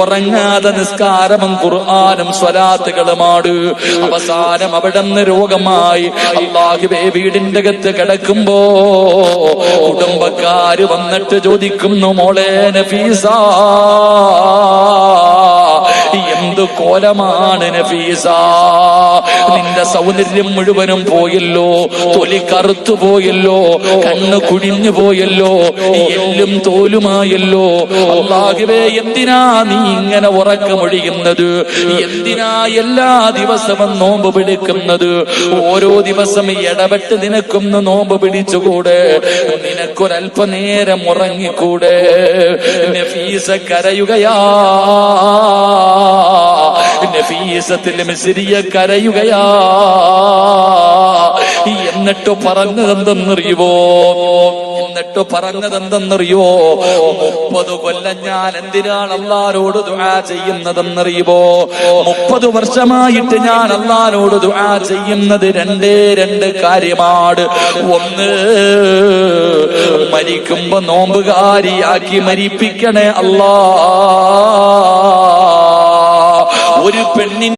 ഉറങ്ങാതെ നിസ്കാരവും ഖുർആനും സ്വലാത്തുകളുമാണ്. അവസാനം അവിടുന്ന് രോഗമായി അല്ലാഹുവേ വീടിന്റെ അകത്ത് കിടക്കുമ്പോ കുടുംബക്കാര് വന്നിട്ട് ചോദിക്കുന്നു, മോളെ നഫീസ, എന്ത് കോലമാണ് നഫീസ, നിന്റെ സൗന്ദര്യം മുഴുവനും പോയല്ലോ, തൊലി കറുത്തു പോയല്ലോ, കണ്ണ് കുഴിഞ്ഞു പോയല്ലോ, എല്ലും തോലുമായല്ലോ. അല്ലാഹുവേ എന്തിനാ നീ ഇങ്ങനെ ഉറക്കമൊഴിയുന്നത്? എന്തിനാ എല്ലാ ദിവസവും നോമ്പ് പിടിക്കുന്നത്? ഓരോ ദിവസം ഇടപെട്ട് നിനക്കൊന്ന് നോമ്പ് പിടിച്ചുകൂടെ? നിനക്കൊരല്പനേരം ഉറങ്ങിക്കൂടെ? നഫീസ കരയുകയാ, നഫീസത്തിൽ മിസ്രിയ കരയുകയാ. എന്നിട്ട് പറഞ്ഞതെന്തെന്നറിയുവോ? 30 കൊല്ലം ഞാൻ എന്തിനാണ് അല്ലാഹുവോട് ദുആ ചെയ്യുന്നതെന്നറിയുമോ? 30 വർഷമായിട്ട് ഞാൻ അല്ലാഹുവോട് ദുആ ചെയ്യുന്നത് രണ്ട് കാര്യമാണ്. ഒന്ന്, മരിക്കുമ്പോ നോമ്പുകാരിയാക്കി മരിപ്പിക്കണേ അല്ലാഹ്. ഒരു പെണ്ണിന്